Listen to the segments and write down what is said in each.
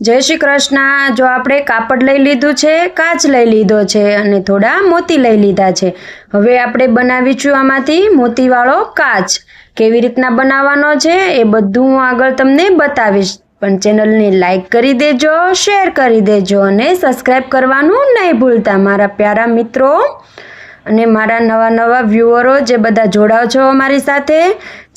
जय श्री कृष्ण। जो आपणे कापड़ लई लीधुं छे, काच लई लीधो छे अने थोड़ा मोती लई लीधा छे। हवे आपणे बनावीशुं आमांथी मोतीवाळो काच। केवी रीतना बनाववानो छे ए बधुं हुं आगळ तमने बतावीश। पण चेनलने लाइक करी देजो, शेर करी देजो अने सब्सक्राइब करवानुं नहीं भूलता मारा प्यारा मित्रों અને મારા નવા નવા વ્યુઅરો જે બધા જોડાવ છો અમારી સાથે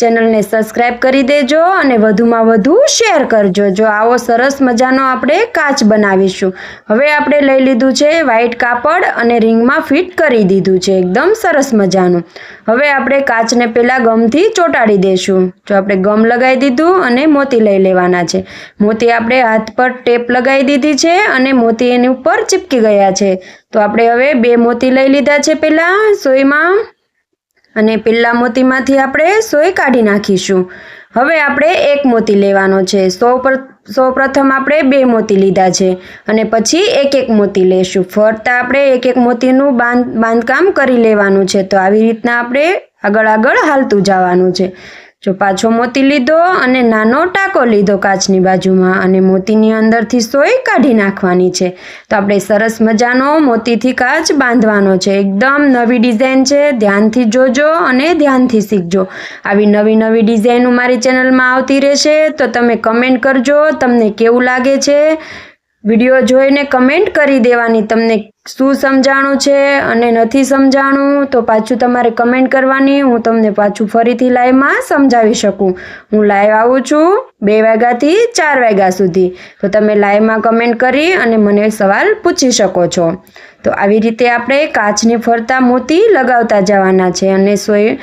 ચેનલને સબસ્ક્રાઇબ કરી દેજો અને વધુમાં વધુ શેર કરજો। જો આવો સરસ મજાનો આપણે કાચ બનાવીશું। હવે આપણે લઈ લીધું છે વ્હાઈટ કાપડ અને રિંગમાં ફિટ કરી દીધું છે એકદમ સરસ મજાનું। હવે આપણે કાચને પહેલા ગમથી ચોંટાડી દેશું। જો આપણે ગમ લગાવી દીધું અને મોતી લઈ લેવાના છે। મોતી આપણે હાથ પર ટેપ લગાવી દીધી છે અને મોતી એની ઉપર ચીપકી ગયા છે। तो आपणे हवे बे मोती लई लीधा छे पेला सोयमां अने पेला मोतीमांथी आपणे सोय काढी नाखीशुं। हवे आपणे एक मोती लेवानो छे। सौ प्रथम आपणे बे मोती लीधा छे अने पछी एक एक मोती लेशुं। फरता आपणे एक एक मोतीनुं बांधकाम करी लेवानुं छे। तो आवी रीतना आपणे आगळ आगळ हालतुं जवानुं छे। जो पाछो मोती लीधो अने नानो टाको लीधो काचनी बाजुमां अने मोतीनी अंदरथी सोय काढी नाखवानी छे। तो आपणे सरस मजानो मोतीथी काच बांधवानो छे। एकदम नवी डिजाइन छे, ध्यानथी जोजो अने ध्यानथी शीखजो। आवी नवी नवी डिजाइनो मारी चेनलमां आवती रहेशे। तो तमे कमेंट करजो तमने केवुं लागे छे। विडियो जोईने कमेंट करी देवानी तमने शुं समजाणुं छे अने नथी समजाणुं तो पाछुं तमारे कमेंट करवानी। हूँ तमने पाछुं फरीथी लाइवमां समजावी शकूं। हूँ लाइव आવું છું 2 વાગ્યાથી 4 વાગ્યા સુધી। તો તમે લાઈવમાં કમેન્ટ કરી અને મને સવાલ પૂછી શકો છો। તો આવી રીતે આપણે કાચની ફરતા મોતી લગાવતા જવાના છે અને સોય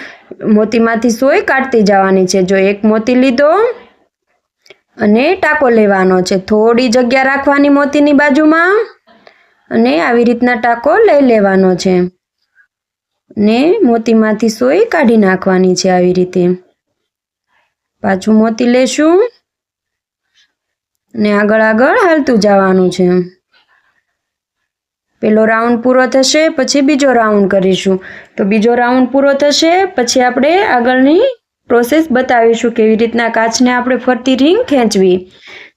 મોતીમાંથી સોય કાઢતી જવાની છે। જો એક મોતી લીધો અને ટાંકો લેવાનો છે। થોડી જગ્યા રાખવાની મોતીની બાજુમાં અને આવી રીતના ટાંકો લઈ લેવાનો છે ને મોતીમાંથી સોય કાઢી નાખવાની છે। આવી રીતે પાછું મોતી લેશું અને આગળ આગળ હાલતું જવાનું છે। પેલો રાઉન્ડ પૂરો થશે પછી બીજો રાઉન્ડ કરીશું। તો બીજો રાઉન્ડ પૂરો થશે પછી આપણે આગળની प्रोसेस बतावीशुं केवी रीतना काचने आपणे फरती रिंग खेंचवी।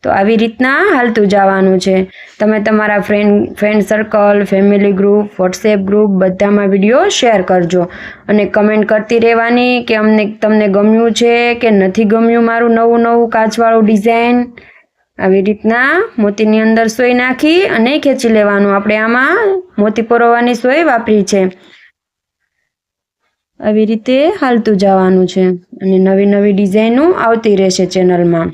तो आवी रीतना हालतुं जवानुं छे। तमे तमारा friend circle, family group, WhatsApp group बधामां विडियो शेर करजो अने कमेंट करती रहेवानी के अमने तमने गम्युं छे के नथी गम्युं मारुं नवुं नवुं काचवाळुं डिजाइन। आवी रीतना मोतीनी अंदर सोय नाखी अने खेंची लेवानुं। आपणे आमां मोती परोववानी सोय वापरी छे। આવી રીતે હાલતું જવાનું છે અને નવી નવી ડિઝાઇનો આવતી રહેશે ચેનલમાં।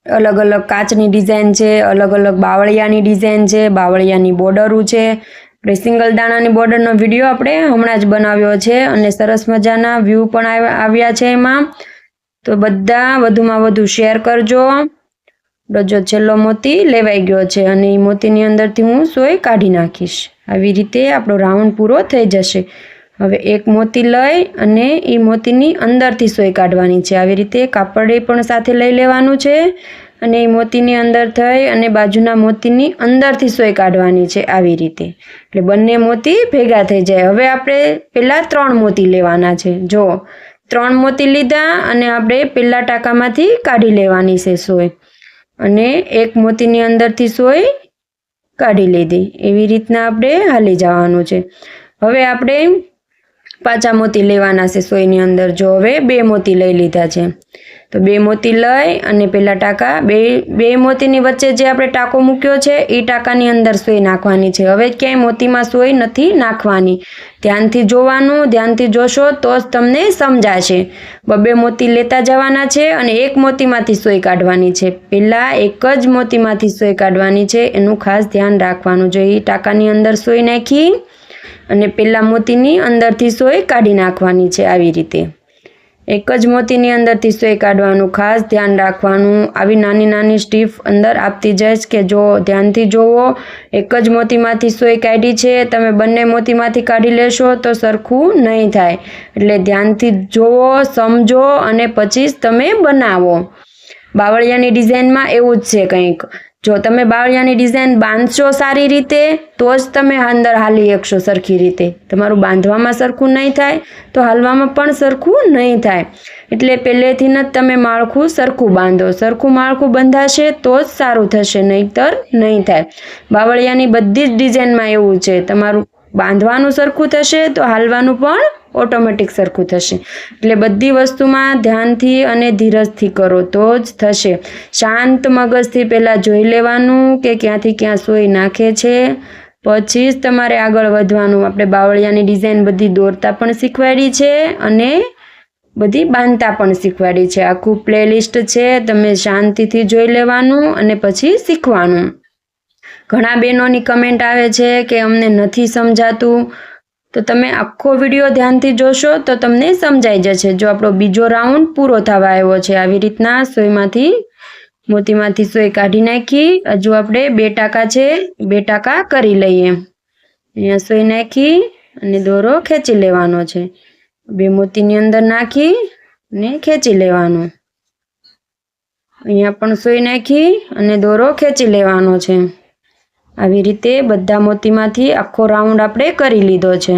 અલગ અલગ કાચની ડિઝાઇન છે, અલગ અલગ બાવળિયાની ડિઝાઇન છે, બાવળિયાની બોર્ડરો છે। આપણે સિંગલ દાણાની બોર્ડરનો વિડીયો આપણે હમણાં જ બનાવ્યો છે અને સરસ મજાના વ્યૂ પણ આવ્યા છે એમાં। તો બધા વધુમાં વધુ શેર કરજો। જો છેલ્લો મોતી લેવાઈ ગયો છે અને એ મોતીની અંદરથી હું સોય કાઢી નાખીશ। આવી રીતે આપણો રાઉન્ડ પૂરો થઈ જશે। હવે એક મોતી લઈ અને એ મોતીની અંદરથી સોય કાઢવાની છે। આવી રીતે કાપડે પણ સાથે લઈ લેવાનું છે અને એ મોતીની અંદર થઈ અને બાજુના મોતીની અંદરથી સોય કાઢવાની છે આવી રીતે। એટલે બંને મોતી ભેગા થઈ જાય। હવે આપણે પહેલાં 3 મોતી લેવાના છે। જો 3 મોતી લીધા અને આપણે પહેલા ટાંકામાંથી કાઢી લેવાની છે સોય અને એક મોતીની અંદરથી સોય કાઢી લીધી। એવી રીતના આપણે હાલી જવાનું છે। હવે આપણે પાછા મોતી લેવાના છે સોયની અંદર। જો હવે 2 મોતી લઈ લીધા છે તો 2 મોતી લઈ અને પેલા ટાંકા બે મોતીની વચ્ચે જે આપણે ટાંકો મૂક્યો છે એ ટાંકાની અંદર સોય નાખવાની છે। હવે ક્યાંય મોતીમાં સોય નથી નાખવાની। ધ્યાનથી જોવાનું, ધ્યાનથી જોશો તો જ તમને સમજાશે। 2 મોતી લેતા જવાના છે અને એક મોતીમાંથી સોય કાઢવાની છે। પહેલાં એક જ મોતીમાંથી સોય કાઢવાની છે એનું ખાસ ધ્યાન રાખવાનું। જો એ ટાંકાની અંદર સોય નાખી અને પહેલા મોતીની અંદરથી સોય કાઢી નાખવાની છે આવી રીતે। એક જ મોતીની અંદરથી સોય કાઢવાનું ખાસ ધ્યાન રાખવાનું। આવી નાની નાની સ્ટીપ અંદર આપતી જઈશ કે જો ધ્યાનથી જોવો। એક જ મોતીમાંથી સોય કાઢી છે, તમે બંને મોતીમાંથી કાઢી લેશો તો સરખું નહીં થાય। એટલે ધ્યાનથી જોવો, સમજો અને પછી જ તમે બનાવો। બાવળિયાની ડિઝાઇનમાં એવું જ છે કંઈક। જો તમે બાવળિયાની ડિઝાઇન બાંધશો સારી રીતે તો જ તમે અંદર હાલી શકશો સરખી રીતે. તમારું બાંધવામાં સરખું નહીં થાય તો હાલવામાં પણ સરખું નહીં થાય. એટલે પહેલેથી જ તમે માળખું સરખું બાંધો. સરખું માળખું બંધાશે તો જ સારું થશે, નહીંતર નહીં થાય. બાવળિયાની બધી જ ડિઝાઇનમાં એવું છે, તમારું બાંધવાનું સરખું થશે તો હાલવાનું પણ ઓટોમેટિક સરખું થશે. એટલે બધી વસ્તુમાં ધ્યાનથી અને ધીરજથી કરો તો જ થશે. શાંત મગજથી પહેલાં જોઈ લેવાનું કે ક્યાંથી ક્યાં સોય નાખે છે, પછી જ તમારે આગળ વધવાનું. આપણે બાવળિયાની ડિઝાઇન બધી દોરતા પણ શીખવાડી છે અને બધી બાંધતા પણ શીખવાડી છે. આખું પ્લેલિસ્ટ છે, તમે શાંતિથી જોઈ લેવાનું અને પછી શીખવાનું. ઘણા બહેનોની કમેન્ટ આવે છે કે અમને નથી સમજાતું, તો તમે આખો વિડીયો ધ્યાનથી જોશો તો તમને સમજાઈ જશે. જો આપણો બીજો રાઉન્ડ પૂરો થવા આવ્યો છે, આવી રીતના સોયમાંથી મોતીમાંથી સોય કાઢી નાખી. હજુ આપણે 2 ટાંકા છે, 2 ટાંકા કરી લઈએ. અહીંયા સોય નાખી અને દોરો ખેંચી લેવાનો છે. 2 મોતીની અંદર નાખી અને ખેંચી લેવાનો. અહીંયા પણ સોય નાખી અને દોરો ખેંચી લેવાનો છે. આવી રીતે બધા મોતીમાંથી આખો રાઉન્ડ આપણે કરી લીધો છે.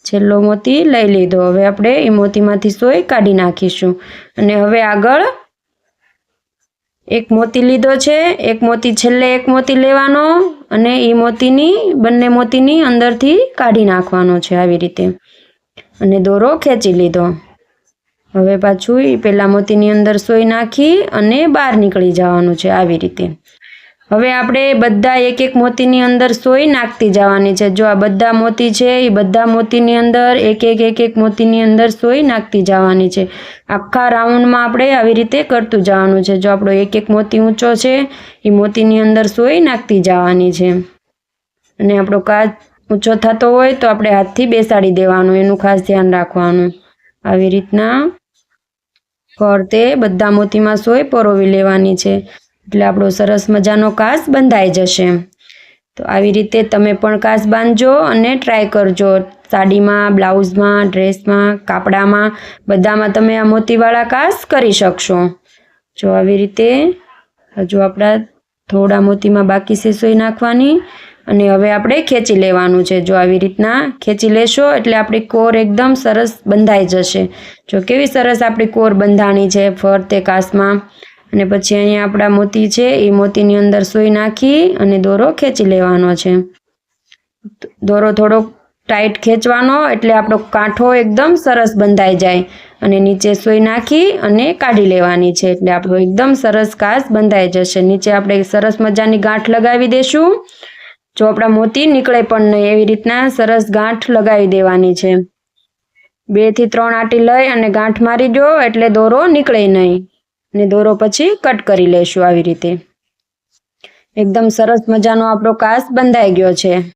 છેલ્લો મોતી લઈ લીધો. હવે આપણે એ મોતીમાંથી સોય કાઢી નાખીશું. અને હવે આગળ એક મોતી લીધો છે, એક મોતી છેલ્લે એક મોતી લેવાનો અને એ મોતીની બંને મોતીની અંદરથી કાઢી નાખવાનો છે આવી રીતે, અને દોરો ખેંચી લીધો. હવે પાછું એ પહેલા મોતીની અંદર સોય નાખી અને બહાર નીકળી જવાનું છે આવી રીતે. હવે આપણે બધા એક એક મોતીની અંદર સોય નાખતી જવાની છે. જો આ બધા મોતી છે એ બધા મોતીની અંદર એક એક મોતીની અંદર સોય નાખતી જવાની છે. આખા રાઉન્ડમાં આપણે આવી રીતે કરતું જવાનું છે. જો આપણો એક એક મોતી ઊંચો છે એ મોતીની અંદર સોય નાખતી જવાની છે. અને આપણો કાચ ઊંચો થતો હોય તો આપણે હાથથી બેસાડી દેવાનું, એનું ખાસ ધ્યાન રાખવાનું. આવી રીતના ફરતે બધા મોતીમાં સોય પરોવી લેવાની છે, એટલે આપણો સરસ મજાનો કાચ બંધાઈ જશે. તો આવી રીતે તમે પણ કાચ બાંધજો અને ટ્રાય કરજો. સાડીમાં, બ્લાઉઝમાં, ડ્રેસમાં, કાપડામાં બધામાં તમે આ મોતીવાળા કાચ કરી શકશો. જો આવી રીતે હજુ આપણા થોડા મોતીમાં બાકી છે સોય નાખવાની, અને હવે આપણે ખેંચી લેવાનું છે. જો આવી રીતના ખેંચી લેશો એટલે આપણી કોર એકદમ સરસ બંધાઈ જશે. જો કેવી સરસ આપણી કોર બંધાણી છે ફરતે કાચમાં. અને પછી અહીંયા આપણા મોતી છે એ મોતીની અંદર સોય નાખી અને દોરો ખેંચી લેવાનો છે. દોરો થોડો ટાઈટ ખેંચવાનો એટલે આપણો કાંઠો એકદમ સરસ બંધાઈ જાય. અને નીચે સોય નાખી અને કાઢી લેવાની છે, એટલે આપણો એકદમ સરસ કાચ બંધાઈ જશે. નીચે આપણે સરસ મજાની ગાંઠ લગાવી દઈશું. જો આપણા મોતી નીકળે પણ નહીં એવી રીતના સરસ ગાંઠ લગાવી દેવાની છે. 2 થી 3 આંટી લઈ અને ગાંઠ મારી દો એટલે દોરો નીકળે નહીં. અને દોરો પછી કટ કરી લેશું આવી રીતે. એકદમ સરસ મજાનો આપણો કાચ બંધાઈ ગયો છે.